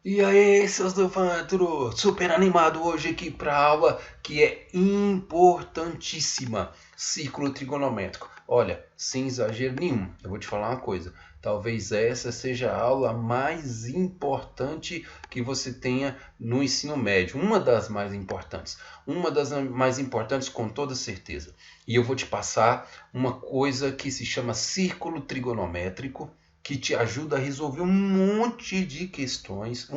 E aí, seus Duvantro, super animado hoje aqui para a aula que é importantíssima, círculo trigonométrico. Olha, sem exagero nenhum, eu vou te falar uma coisa, talvez essa seja a aula mais importante que você tenha no ensino médio, uma das mais importantes com toda certeza. E eu vou te passar uma coisa que se chama círculo trigonométrico, que te ajuda a resolver um monte de questões.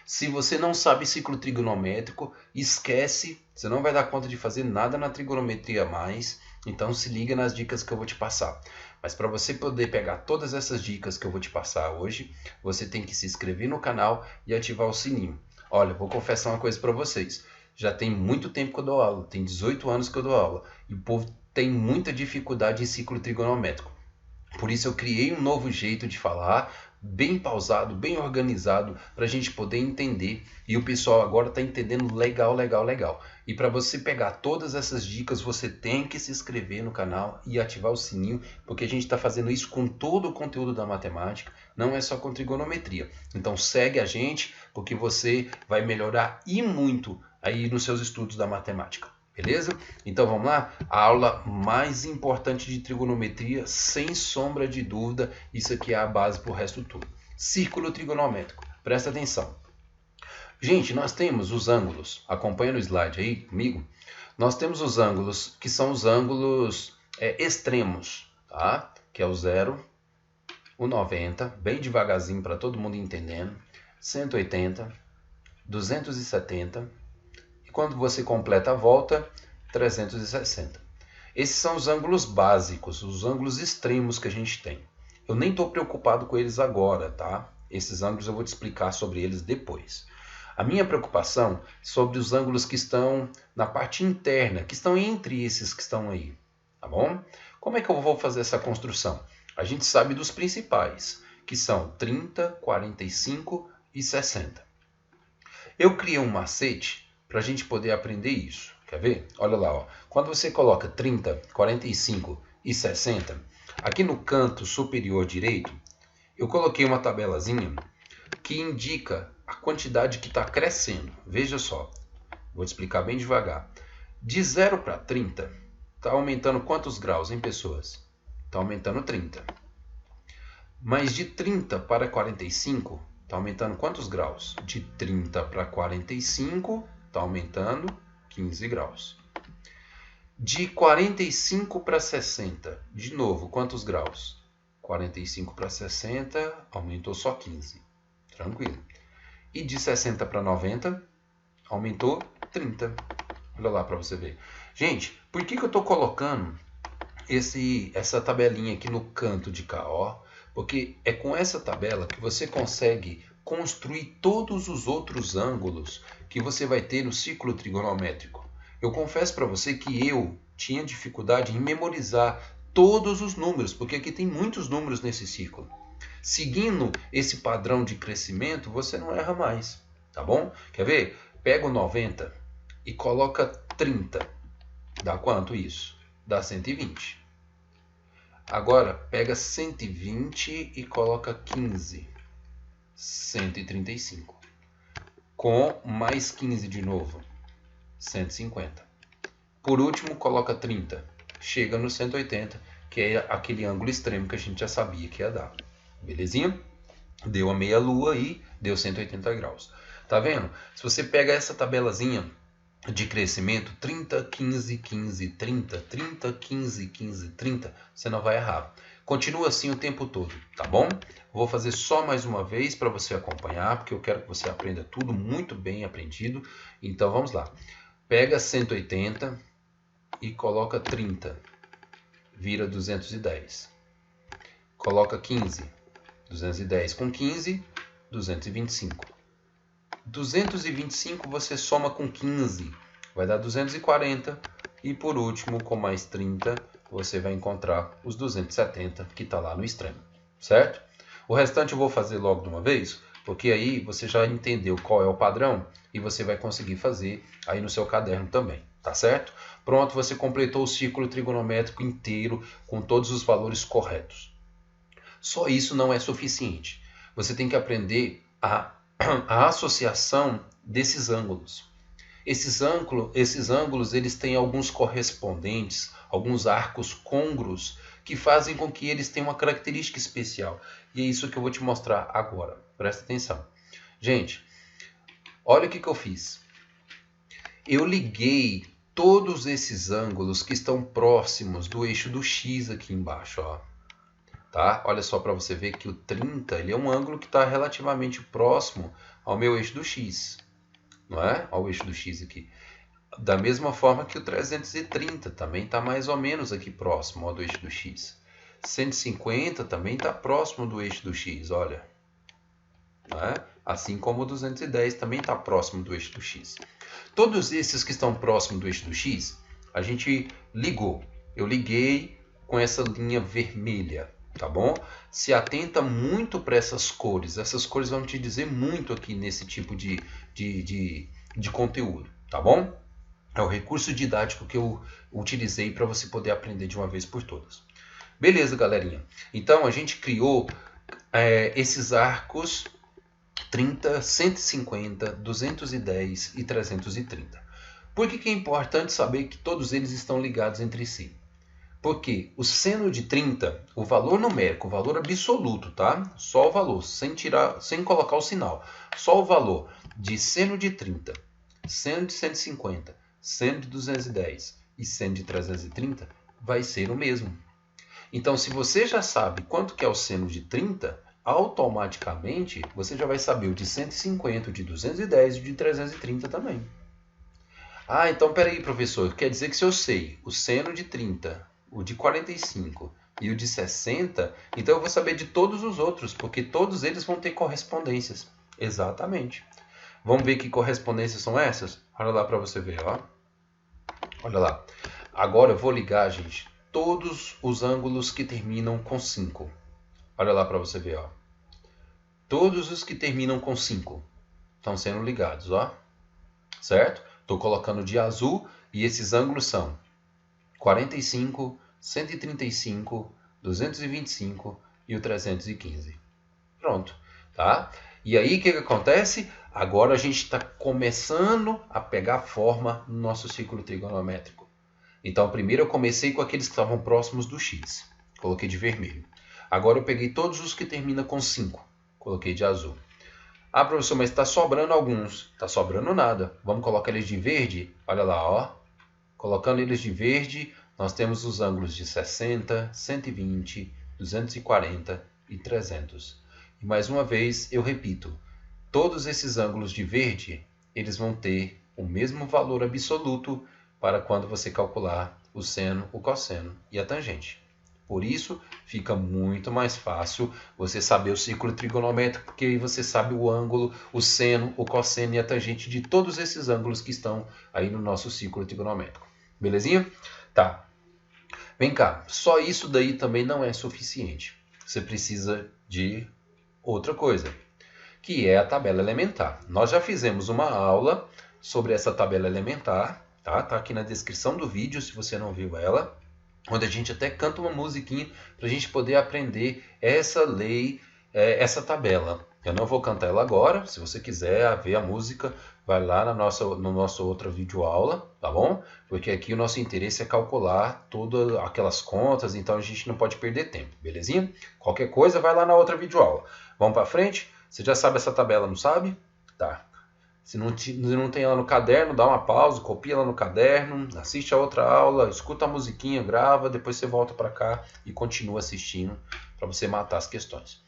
Se você não sabe ciclo trigonométrico, esquece, você não vai dar conta de fazer nada na trigonometria mais. Então se liga nas dicas que eu vou te passar. Mas para você poder pegar todas essas dicas que eu vou te passar hoje, você tem que se inscrever no canal e ativar o sininho. Olha, vou confessar uma coisa para vocês. Já tem muito tempo que eu dou aula, tem 18 anos que eu dou aula, e o povo tem muita dificuldade em ciclo trigonométrico. Por isso eu criei um novo jeito de falar, bem pausado, bem organizado, para a gente poder entender. E o pessoal agora está entendendo legal, legal, legal. E para você pegar todas essas dicas, você tem que se inscrever no canal e ativar o sininho, porque a gente está fazendo isso com todo o conteúdo da matemática, não é só com trigonometria. Então segue a gente, porque você vai melhorar e muito aí nos seus estudos da matemática. Beleza? Então vamos lá? A aula mais importante de trigonometria, sem sombra de dúvida, isso aqui é a base para o resto tudo. Círculo trigonométrico. Presta atenção. Gente, nós temos os ângulos. Acompanha no slide aí comigo. Nós temos os ângulos que são os ângulos extremos, tá? Que é o 0, o 90, bem devagarzinho para todo mundo entendendo, 180, 270 e quando você completa a volta, 360. Esses são os ângulos básicos, os ângulos extremos que a gente tem. Eu nem estou preocupado com eles agora, tá? Esses ângulos eu vou te explicar sobre eles depois. A minha preocupação é sobre os ângulos que estão na parte interna, que estão entre esses que estão aí, tá bom? Como é que eu vou fazer essa construção? A gente sabe dos principais, que são 30, 45 e 60. Eu criei um macete para a gente poder aprender isso. Quer ver? Olha lá, ó. Quando você coloca 30, 45 e 60, aqui no canto superior direito, eu coloquei uma tabelazinha que indica a quantidade que está crescendo. Veja só, vou te explicar bem devagar. De 0 para 30, está aumentando quantos graus em pessoas? Está aumentando 30. Mas de 30 para 45, está aumentando quantos graus? De 30 para 45, está aumentando 15 graus. De 45 para 60, de novo, quantos graus? 45 para 60, aumentou só 15. Tranquilo. E de 60 para 90, aumentou 30. Olha lá para você ver. Gente, por que eu estou colocando essa tabelinha aqui no canto de cá? Ó? Porque é com essa tabela que você consegue construir todos os outros ângulos que você vai ter no ciclo trigonométrico. Eu confesso para você que eu tinha dificuldade em memorizar todos os números, porque aqui tem muitos números nesse círculo. Seguindo esse padrão de crescimento, você não erra mais, tá bom? Quer ver? Pega o 90 e coloca 30. Dá quanto isso? Dá 120. Agora, pega 120 e coloca 15. 135. Com mais 15 de novo. 150. Por último, coloca 30. Chega no 180, que é aquele ângulo extremo que a gente já sabia que ia dar. Belezinha? Deu a meia lua aí, deu 180 graus. Tá vendo? Se você pega essa tabelazinha de crescimento, 30, 15, 15, 30, 30, 15, 15, 30, você não vai errar. Continua assim o tempo todo, tá bom? Vou fazer só mais uma vez para você acompanhar, porque eu quero que você aprenda tudo muito bem aprendido. Então vamos lá. Pega 180 e coloca 30, vira 210. Coloca 15, 210 com 15, 225. 225 você soma com 15, vai dar 240. E por último, com mais 30, você vai encontrar os 270 que está lá no extremo, certo? O restante eu vou fazer logo de uma vez, porque aí você já entendeu qual é o padrão e você vai conseguir fazer aí no seu caderno também, tá certo? Pronto, você completou o círculo trigonométrico inteiro com todos os valores corretos. Só isso não é suficiente. Você tem que aprender a associação desses ângulos. Esses ângulos eles têm alguns correspondentes, alguns arcos côngruos, que fazem com que eles tenham uma característica especial. E é isso que eu vou te mostrar agora. Presta atenção. Gente, olha o que eu fiz. Eu liguei todos esses ângulos que estão próximos do eixo do X aqui embaixo. Ó. Tá? Olha só para você ver que o 30 ele é um ângulo que está relativamente próximo ao meu eixo do X. Não é? Ao eixo do X aqui. Da mesma forma que o 330 também está mais ou menos aqui próximo ao do eixo do X. 150 também está próximo do eixo do X, olha. Não é? Assim como o 210 também está próximo do eixo do X. Todos esses que estão próximos do eixo do X, a gente ligou. Eu liguei com essa linha vermelha, tá bom? Se atenta muito para essas cores. Essas cores vão te dizer muito aqui nesse tipo de conteúdo, tá bom? É o recurso didático que eu utilizei para você poder aprender de uma vez por todas. Beleza, galerinha? Então, a gente criou esses arcos 30, 150, 210 e 330. Por que é importante saber que todos eles estão ligados entre si? Porque o seno de 30, o valor numérico, o valor absoluto, tá? Só o valor, sem colocar o sinal. Só o valor de seno de 30, seno de 150, seno de 210 e seno de 330 vai ser o mesmo. Então, se você já sabe quanto que é o seno de 30, automaticamente você já vai saber o de 150, o de 210 e o de 330 também. Ah, então peraí, professor, quer dizer que se eu sei o seno de 30, o de 45 e o de 60, então eu vou saber de todos os outros, porque todos eles vão ter correspondências. Exatamente. Vamos ver que correspondências são essas? Olha lá para você ver, ó. Olha lá. Agora eu vou ligar, gente, todos os ângulos que terminam com 5. Olha lá para você ver, ó. Todos os que terminam com 5 estão sendo ligados, ó. Certo? Estou colocando de azul e esses ângulos são 45, 135, 225 e o 315. Pronto, tá? E aí o que acontece? Agora a gente está começando a pegar forma no nosso círculo trigonométrico. Então primeiro eu comecei com aqueles que estavam próximos do X. Coloquei de vermelho. Agora eu peguei todos os que terminam com 5. Coloquei de azul. Ah, professor, mas está sobrando alguns. Está sobrando nada. Vamos colocar eles de verde? Olha lá, ó. Colocando eles de verde, nós temos os ângulos de 60, 120, 240 e 300. E mais uma vez, eu repito, todos esses ângulos de verde, eles vão ter o mesmo valor absoluto para quando você calcular o seno, o cosseno e a tangente. Por isso, fica muito mais fácil você saber o círculo trigonométrico, porque aí você sabe o ângulo, o seno, o cosseno e a tangente de todos esses ângulos que estão aí no nosso círculo trigonométrico. Belezinha? Tá. Vem cá, só isso daí também não é suficiente. Você precisa de outra coisa, que é a tabela elementar. Nós já fizemos uma aula sobre essa tabela elementar, tá? Tá aqui na descrição do vídeo, se você não viu ela, onde a gente até canta uma musiquinha para a gente poder aprender essa lei, essa tabela. Eu não vou cantar ela agora, se você quiser ver a música, vai lá no nosso outra videoaula, tá bom? Porque aqui o nosso interesse é calcular todas aquelas contas, então a gente não pode perder tempo, belezinha? Qualquer coisa, vai lá na outra videoaula. Vamos para frente? Você já sabe essa tabela, não sabe? Tá. Se não tem ela no caderno, dá uma pausa, copia ela no caderno, assiste a outra aula, escuta a musiquinha, grava, depois você volta para cá e continua assistindo para você matar as questões.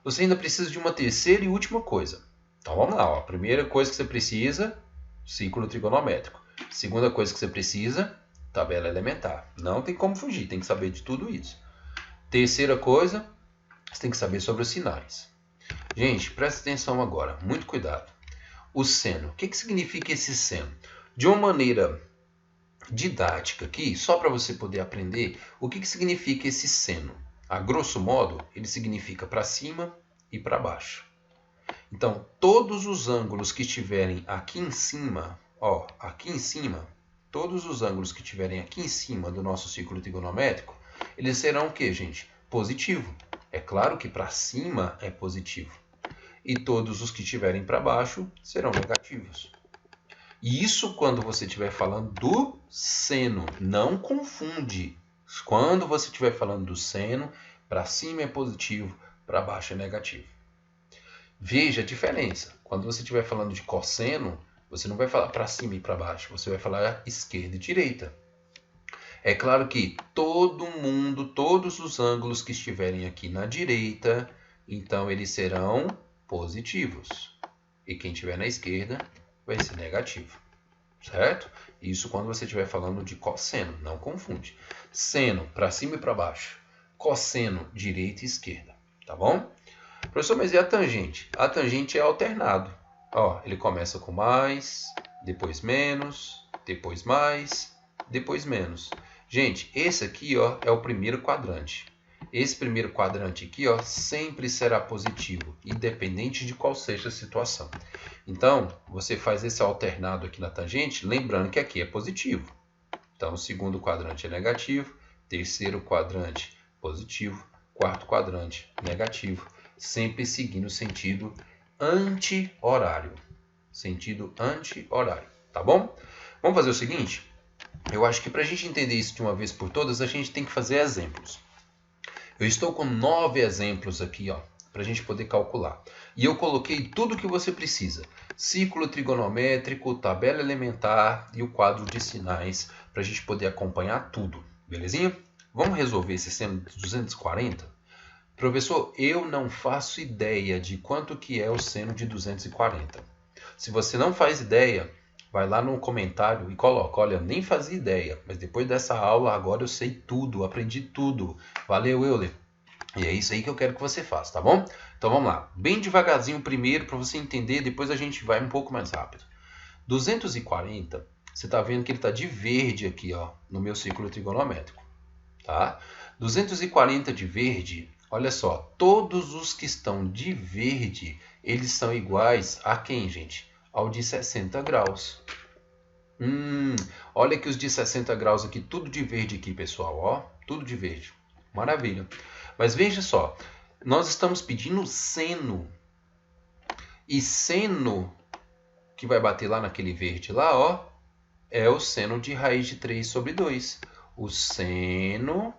Você ainda precisa de uma terceira e última coisa. Então vamos lá, ó. Primeira coisa que você precisa, círculo trigonométrico. Segunda coisa que você precisa, tabela elementar. Não tem como fugir, tem que saber de tudo isso. Terceira coisa, você tem que saber sobre os sinais. Gente, presta atenção agora, muito cuidado. O seno. O que significa esse seno? De uma maneira didática aqui, só para você poder aprender, o que significa esse seno? A grosso modo, ele significa para cima e para baixo. Então, todos os ângulos que estiverem aqui em cima, ó, aqui em cima, todos os ângulos que estiverem aqui em cima do nosso círculo trigonométrico, eles serão o quê, gente? Positivo. É claro que para cima é positivo. e todos os que estiverem para baixo serão negativos. E isso quando você estiver falando do seno, não confunde. Quando você estiver falando do seno, para cima é positivo, para baixo é negativo. Veja a diferença. Quando você estiver falando de cosseno, você não vai falar para cima e para baixo, você vai falar esquerda e direita. É claro que todo mundo, todos os ângulos que estiverem aqui na direita, então eles serão positivos. E quem estiver na esquerda vai ser negativo. Certo? Isso quando você estiver falando de cosseno, não confunde. Seno, para cima e para baixo. Cosseno, direita e esquerda. Tá bom? Professor, mas e a tangente? A tangente é alternado. Ó, ele começa com mais, depois menos, depois mais, depois menos. Gente, esse aqui ó, é o primeiro quadrante. Esse primeiro quadrante aqui ó, sempre será positivo, independente de qual seja a situação. Então, você faz esse alternado aqui na tangente, lembrando que aqui é positivo. Então, o segundo quadrante é negativo, terceiro quadrante positivo, quarto quadrante negativo, sempre seguindo o sentido anti-horário. Sentido anti-horário, tá bom? Vamos fazer o seguinte? Eu acho que para a gente entender isso de uma vez por todas, a gente tem que fazer exemplos. Eu estou com 9 exemplos aqui, ó, para a gente poder calcular. E eu coloquei tudo o que você precisa. Círculo trigonométrico, tabela elementar e o quadro de sinais para a gente poder acompanhar tudo. Belezinha? Vamos resolver esse seno de 240? Professor, eu não faço ideia de quanto que é o seno de 240. Se você não faz ideia, vai lá no comentário e coloca, olha, eu nem fazia ideia, mas depois dessa aula agora eu sei tudo, aprendi tudo. Valeu, Euler. E é isso aí que eu quero que você faça, tá bom? Então vamos lá, bem devagarzinho primeiro para você entender, depois a gente vai um pouco mais rápido. 240, você está vendo que ele está de verde aqui, ó, no meu círculo trigonométrico, tá? 240 de verde, olha só, todos os que estão de verde, eles são iguais a quem, gente? Ao de 60 graus. Olha que os de 60 graus aqui, tudo de verde aqui, pessoal, ó, tudo de verde. Maravilha. Mas veja só, nós estamos pedindo seno. E seno, que vai bater lá naquele verde lá, ó, é o seno de raiz de 3 sobre 2. O seno,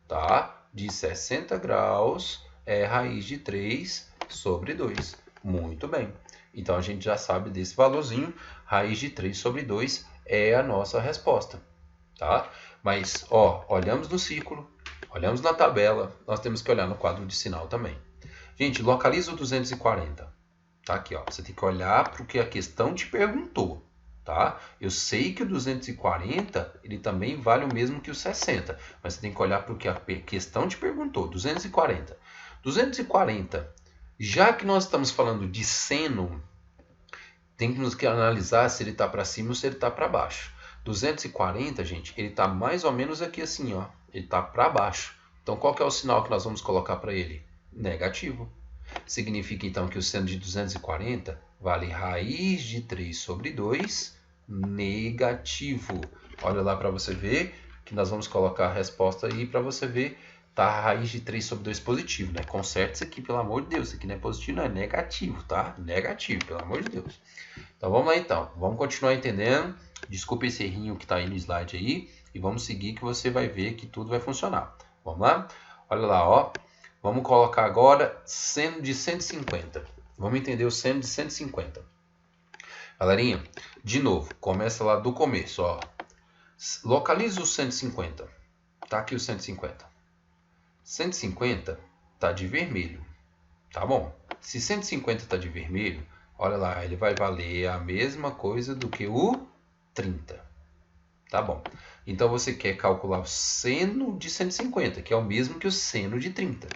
tá, de 60 graus é raiz de 3 sobre 2. Muito bem. Então, a gente já sabe desse valorzinho. Raiz de 3 sobre 2 é a nossa resposta. Tá? Mas, ó, olhamos no círculo, olhamos na tabela, nós temos que olhar no quadro de sinal também. Gente, localiza o 240. Tá aqui, ó. Você tem que olhar para o que a questão te perguntou. Tá? Eu sei que o 240 ele também vale o mesmo que o 60, mas você tem que olhar para o que a questão te perguntou. 240. 240. Já que nós estamos falando de seno, temos que analisar se ele está para cima ou se ele está para baixo. 240, gente, ele está mais ou menos aqui assim, ó. Ele está para baixo. Então, qual que é o sinal que nós vamos colocar para ele? Negativo. Significa, então, que o seno de 240 vale raiz de 3 sobre 2, negativo. Olha lá para você ver que nós vamos colocar a resposta aí para você ver. Tá a raiz de 3 sobre 2 positivo, né? Conserta isso aqui, pelo amor de Deus. Isso aqui não é positivo, não. É negativo, tá? Negativo, pelo amor de Deus. Então, vamos lá, então. Vamos continuar entendendo. Desculpa esse errinho que está aí no slide aí. E vamos seguir que você vai ver que tudo vai funcionar. Vamos lá? Olha lá, ó. Vamos colocar agora seno de 150. Vamos entender o seno de 150. Galerinha, de novo, começa lá do começo, ó. Localiza o 150. Tá aqui o 150. 150 está de vermelho, tá bom? Se 150 está de vermelho, olha lá, ele vai valer a mesma coisa do que o 30, tá bom? Então, você quer calcular o seno de 150, que é o mesmo que o seno de 30.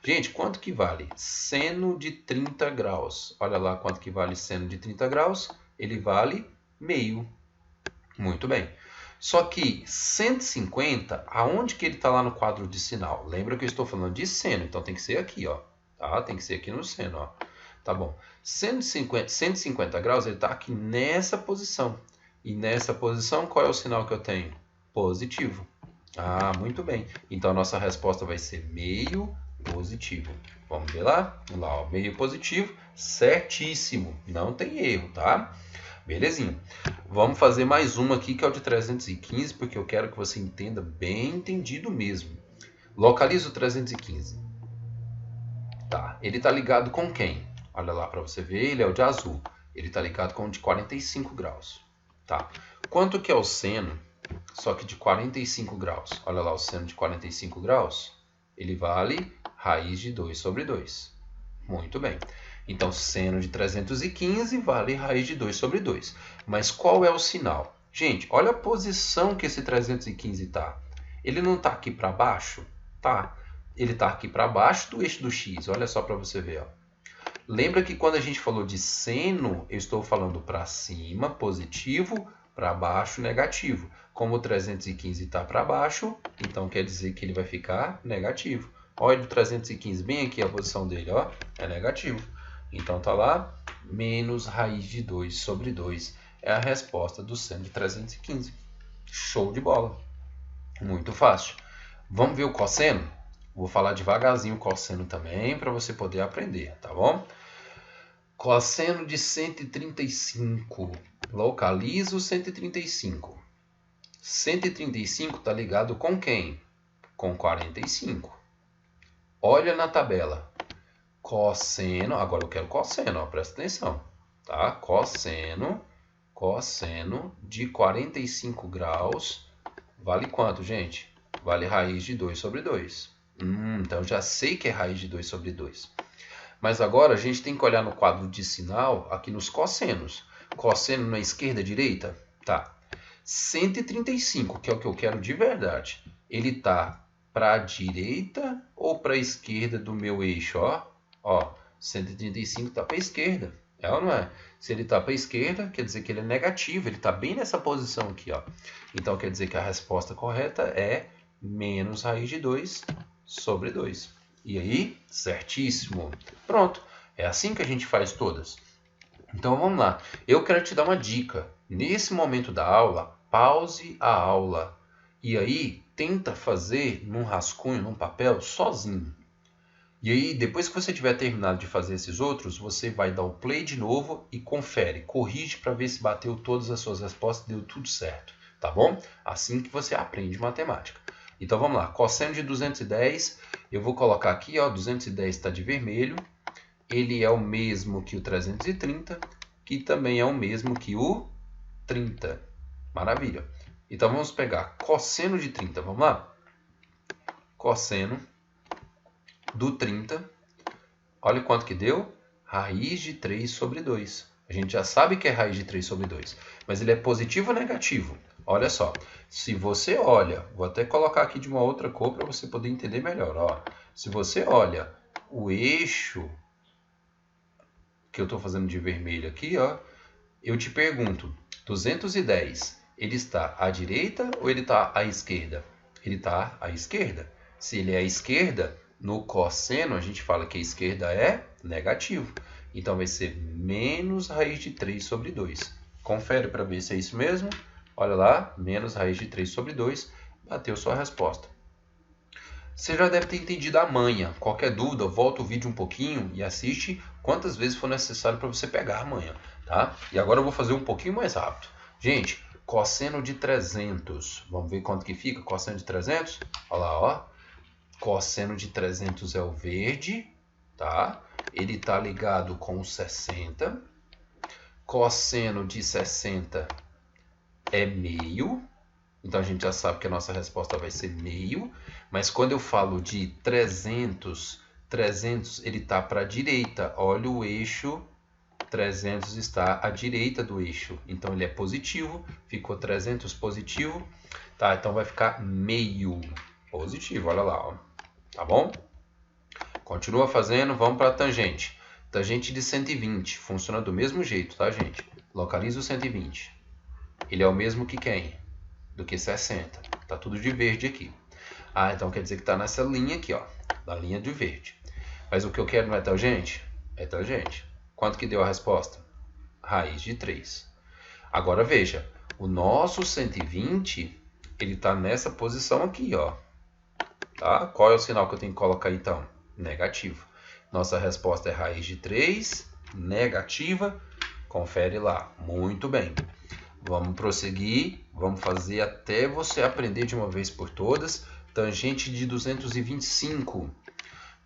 Gente, quanto que vale seno de 30 graus? Olha lá quanto que vale seno de 30 graus. Ele vale meio. Muito bem. Só que 150, aonde que ele está lá no quadro de sinal? Lembra que eu estou falando de seno, então tem que ser aqui, ó. Tá? Tem que ser aqui no seno, ó. Tá bom. 150 graus, ele está aqui nessa posição. E nessa posição, qual é o sinal que eu tenho? Positivo. Ah, muito bem. Então, a nossa resposta vai ser meio positivo. Vamos ver lá? Vamos lá, ó, meio positivo, certíssimo, não tem erro, tá? Belezinha. Vamos fazer mais uma aqui que é o de 315, porque eu quero que você entenda bem entendido mesmo. Localiza o 315. Tá, ele está ligado com quem? Olha lá para você ver, ele é o de azul. Ele está ligado com o de 45 graus. Tá. Quanto que é o seno, só que de 45 graus? Olha lá, o seno de 45 graus, ele vale raiz de 2 sobre 2. Muito bem. Então, seno de 315 vale raiz de 2 sobre 2. Mas qual é o sinal? Gente, olha a posição que esse 315 está. Ele não está aqui para baixo? Tá. Ele está aqui para baixo do eixo do x. Olha só para você ver. Ó. Lembra que quando a gente falou de seno, eu estou falando para cima, positivo, para baixo, negativo. Como o 315 está para baixo, então quer dizer que ele vai ficar negativo. Olha o 315 bem aqui a posição dele, ó, é negativo. Então está lá, menos raiz de 2 sobre 2 é a resposta do seno de 315. Show de bola. Muito fácil. Vamos ver o cosseno? Vou falar devagarzinho o cosseno também para você poder aprender, tá bom? Cosseno de 135. Localiza o 135. 135 está ligado com quem? Com 45. Olha na tabela. Cosseno, agora eu quero cosseno, ó, presta atenção. Tá? Cosseno de 45 graus vale quanto, gente? Vale raiz de 2 sobre 2. Então já sei que é raiz de 2 sobre 2. Mas agora a gente tem que olhar no quadro de sinal aqui nos cossenos. Cosseno na esquerda e direita? Tá. 135, que é o que eu quero de verdade. Ele está para a direita ou para a esquerda do meu eixo? Ó, 135 está para a esquerda. É ou não é? Se ele está para a esquerda, quer dizer que ele é negativo. Ele está bem nessa posição aqui. Ó. Então quer dizer que a resposta correta é menos raiz de 2 sobre 2. E aí, certíssimo. Pronto, é assim que a gente faz todas. Então vamos lá. Eu quero te dar uma dica. Nesse momento da aula, pause a aula. E aí, tenta fazer num rascunho, num papel, sozinho. E aí, depois que você tiver terminado de fazer esses outros, você vai dar o play de novo e confere. Corrige para ver se bateu todas as suas respostas, deu tudo certo. Tá bom? Assim que você aprende matemática. Então vamos lá, cosseno de 210, eu vou colocar aqui, ó, 210 está de vermelho, ele é o mesmo que o 330, que também é o mesmo que o 30. Maravilha. Então vamos pegar cosseno de 30, vamos lá? Cosseno do 30, olha quanto que deu? Raiz de 3 sobre 2. A gente já sabe que é raiz de 3 sobre 2, mas ele é positivo ou negativo? Olha só, se você olha, vou até colocar aqui de uma outra cor para você poder entender melhor. Ó. Se você olha o eixo que eu estou fazendo de vermelho aqui, ó, eu te pergunto, 210, ele está à direita ou ele está à esquerda? Ele está à esquerda. Se ele é à esquerda, no cosseno a gente fala que a esquerda é negativo. Então vai ser menos raiz de 3 sobre 2. Confere para ver se é isso mesmo. Olha lá, menos raiz de 3 sobre 2, bateu sua resposta. Você já deve ter entendido a manha. Qualquer dúvida, volta o vídeo um pouquinho e assiste quantas vezes for necessário para você pegar a manha. Tá? E agora eu vou fazer um pouquinho mais rápido. Gente, cosseno de 300. Vamos ver quanto que fica cosseno de 300? Olha lá, ó. Cosseno de 300 é o verde. Tá? Ele está ligado com o 60. Cosseno de 60 é meio, então a gente já sabe que a nossa resposta vai ser meio, mas quando eu falo de 300 ele está para a direita, olha o eixo, 300 está à direita do eixo, então ele é positivo, ficou 300 positivo, tá? Então vai ficar meio positivo, olha lá, ó. Tá bom? Continua fazendo, vamos para a tangente. Tangente de 120, funciona do mesmo jeito, tá, gente? Localiza o 120. Ele é o mesmo que quem? Do que 60. Tá tudo de verde aqui. Ah, então quer dizer que está nessa linha aqui, ó. Na linha de verde. Mas o que eu quero não é tangente? É tangente. Quanto que deu a resposta? Raiz de 3. Agora veja. O nosso 120, ele está nessa posição aqui, ó. Tá? Qual é o sinal que eu tenho que colocar então? negativo. Nossa resposta é raiz de 3, negativa. Confere lá. Muito bem. Vamos prosseguir. Vamos fazer até você aprender de uma vez por todas. Tangente de 225.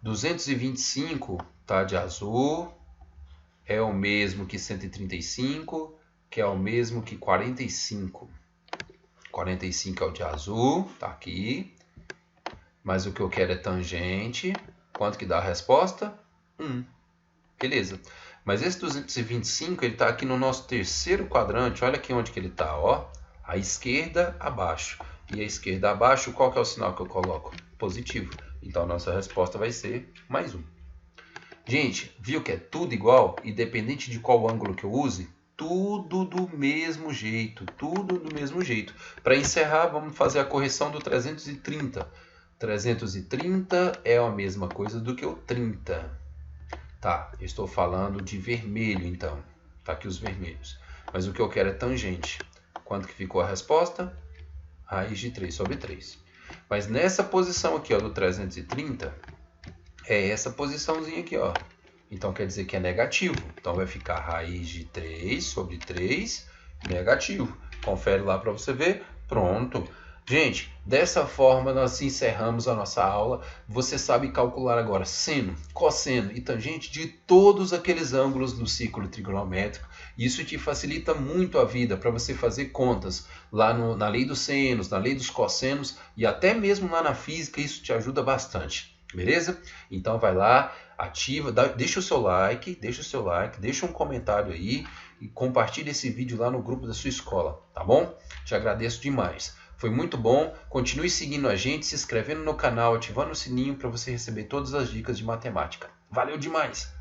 225 tá de azul. É o mesmo que 135, que é o mesmo que 45. 45 é o de azul, tá aqui. Mas o que eu quero é tangente. Quanto que dá a resposta? 1. Beleza. Mas esse 225, ele está aqui no nosso terceiro quadrante. Olha aqui onde que ele está, ó. A esquerda abaixo. E a esquerda abaixo, qual que é o sinal que eu coloco? Positivo. Então, a nossa resposta vai ser mais 1. Gente, viu que é tudo igual? Independente de qual ângulo que eu use? Tudo do mesmo jeito. Tudo do mesmo jeito. Para encerrar, vamos fazer a correção do 330. 330 é a mesma coisa do que o 30. Tá, eu estou falando de vermelho, então. Tá aqui os vermelhos. Mas o que eu quero é tangente. Quanto que ficou a resposta? Raiz de 3 sobre 3. Mas nessa posição aqui, ó, do 330, é essa posiçãozinha aqui, ó. Então quer dizer que é negativo. Então vai ficar raiz de 3 sobre 3, negativo. Confere lá para você ver. Pronto. Gente, dessa forma nós encerramos a nossa aula. Você sabe calcular agora seno, cosseno e tangente de todos aqueles ângulos no círculo trigonométrico. Isso te facilita muito a vida para você fazer contas lá na lei dos senos, na lei dos cossenos e até mesmo lá na física. Isso te ajuda bastante, beleza? Então vai lá, ativa, deixa o seu like, deixa um comentário aí e compartilha esse vídeo lá no grupo da sua escola, tá bom? Te agradeço demais. Foi muito bom. Continue seguindo a gente, se inscrevendo no canal, ativando o sininho para você receber todas as dicas de matemática. Valeu demais!